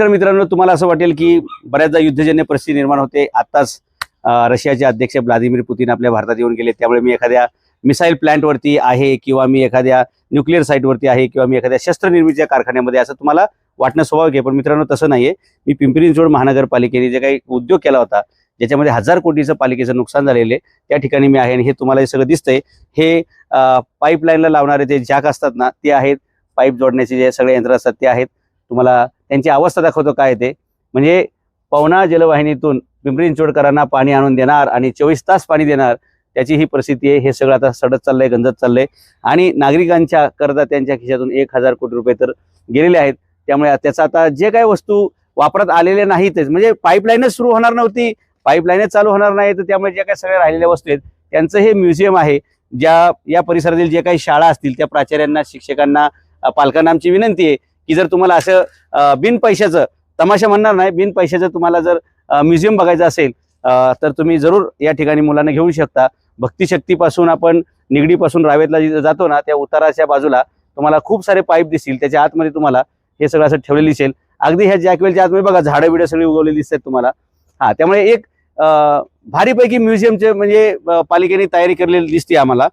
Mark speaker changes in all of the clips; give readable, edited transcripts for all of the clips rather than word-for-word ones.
Speaker 1: नमस्कार मित्रांनो, तुम्हाला असं वाटेल की बऱ्याचदा युद्धजन्य परिस्थिती निर्माण होते. आताच रशियाचे अध्यक्ष व्लादिमीर पुतीन आपल्या भारतात येऊन गेले, त्यामुळे मी एखाद्या मिसाईल प्लांटवरती आहे किंवा मी एखाद्या न्यूक्लिअर साईटवरती आहे किंवा मी एखाद्या शस्त्र निर्मितीच्या कारखान्यामध्ये असं तुम्हाला वाटणं स्वाभाविक आहे. पण मित्रांनो, तसं नाहीये. मी पिंपरी चिंचवड महानगरपालिकेने जे काही उद्योग केला होता, ज्याच्यामध्ये 1000 कोटीचं पालिकेचं नुकसान झालेले, त्या ठिकाणी मी आहे. आणि हे तुम्हाला सगळं दिसतंय. हे पाईपलाईनला लावणारे जे जॅक असतात ना, ते आहेत. पाईप जोडण्याचे जे सगळे यंत्र असतात ते आहेत. तुम्हाला त्यांची अवस्था दाखवतो काय ते. म्हणजे पवना जलवाहिनीतून पिंपरी चिंचवडकरांना पाणी आणून देणार आणि 24 तास पाणी देणार, त्याची ही परिस्थिती आहे. हे सगळं आता सडत चाललंय, गंजत चाललंय आणि नागरिकांच्या करदात्यांच्या खिशातून 1000 कोटी रुपये तर गेलेले आहेत. त्यामुळे त्याचा आता जे काही वस्तू वापरात आलेल्या नाहीतच, म्हणजे पाईपलाईनच सुरू होणार नव्हती, पाईपलाईनच चालू होणार नाही, तर त्यामुळे जे काही सगळ्या राहिलेल्या वस्तू आहेत त्यांचं हे म्युझियम आहे. ज्या या परिसरातील जे काही शाळा असतील त्या प्राचार्यांना, शिक्षकांना, पालकांना आमची विनंती आहे की जर तुम्हाला असं बिन पैशाचं, तमाशा म्हणणार नाही, बिन पैशाचं तुम्हाला जर म्युझियम बघायचं असेल तर तुम्ही जरूर या ठिकाणी मुलांना घेऊ शकता. भक्तिशक्तीपासून आपण निगडीपासून रावेतला जातो ना, त्या उताराच्या बाजूला तुम्हाला खूप सारे पाईप दिसतील. त्याच्या आतमध्ये तुम्हाला हे सगळं असं ठेवलेलं दिसेल. अगदी ह्या जॅकवेलच्या आतमध्ये बघा झाडं बिडं सगळी उगवलेली दिसतात तुम्हाला. त्यामुळे एक भारीपैकी म्युझियमचे म्हणजे पालिकेने तयारी केलेली दिसते आम्हाला.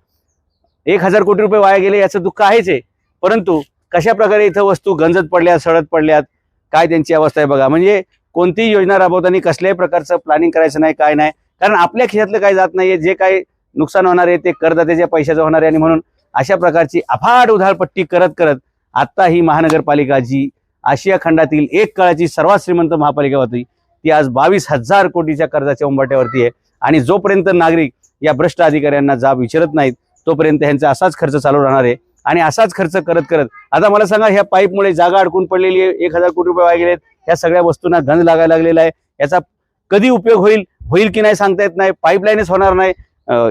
Speaker 1: 1000 कोटी रुपये वाया गेले याचं दुःख आहेच आहे, परंतु कशा प्रकारे इथं वस्तू गंजत पडल्यात, सडत पडल्यात, काय त्यांची अवस्था आहे बघा. म्हणजे कोणतीही योजना राबवताना कसल्याही प्रकारचं प्लॅनिंग करायचं नाही, काय नाही, कारण आपल्या खिशातलं काही जात नाहीये. जे काही नुकसान होणार आहे ते करदात्याच्या पैशाचं होणार आहे. आणि म्हणून अशा प्रकारची अफाट उधाळपट्टी करत करत आता ही महानगरपालिका, जी आशिया खंडातील एक काळाची सर्वात श्रीमंत महापालिका होती, ती आज 22,000 कोटीच्या कर्जाच्या उंबरठ्यावरती आहे. आणि जोपर्यंत नागरिक या भ्रष्ट अधिकाऱ्यांना जाब विचारत नाहीत तोपर्यंत ह्यांचा असाच खर्च चालू राहणार आहे. आणि असाच खर्च करत करत आता मला सांगा, ह्या पाईपमुळे जागा अडकून पडलेली आहे, 1000 कोटी रुपये वाया गेलेत. ह्या सगळ्या वस्तूंना गंज लागायला लागलेला आहे. याचा कधी उपयोग होईल की नाही सांगता येत नाही. पाईपलाईनच होणार नाही,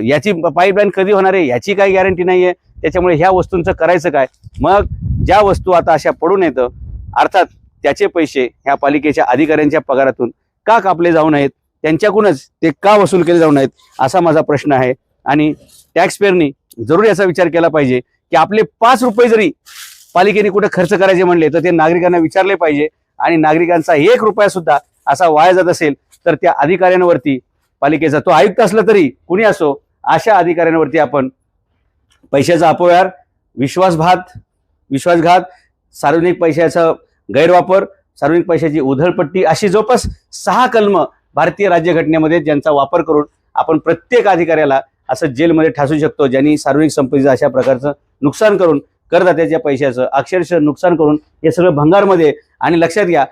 Speaker 1: याची पाईपलाईन कधी होणार आहे याची काही गॅरंटी नाहीये. त्याच्यामुळे ह्या वस्तूंचं करायचं काय. मग ज्या वस्तू आता अशा पडून येतं, अर्थात त्याचे पैसे ह्या पालिकेच्या अधिकाऱ्यांच्या पगारातून का कापले जाऊ नयेत, त्यांच्याकडूनच ते का वसूल केले जाऊ नयेत, असा माझा प्रश्न आहे. आणि टॅक्सपेअरनी जरूर याचा विचार केला पाहिजे की आपले 5 रुपये जरी पालिकेने कुठे खर्च करायचे म्हणले तर ते नागरिकांना विचारले पाहिजे. आणि नागरिकांचा 1 रुपया सुद्धा असा वाया जात असेल तर त्या अधिकाऱ्यांवरती, पालिकेचा तो आयुक्त असला तरी कुणी असो, अशा अधिकाऱ्यांवरती आपण पैशाचा अपव्यवहार, विश्वासघात, सार्वजनिक पैशाचा गैरवापर, सार्वजनिक पैशाची उधळपट्टी, अशी जवळपास 6 कलम भारतीय राज्यघटनेमध्ये ज्यांचा वापर करून आपण प्रत्येक अधिकाऱ्याला असं जेलमध्ये ठासू शकतो, ज्यांनी सार्वजनिक संपत्तीचं अशा प्रकारचं नुकसान करून, करदात्याच्या पैशाचं अक्षरशः नुकसान करून हे सगळं भंगारमध्ये. आणि लक्षात घ्या,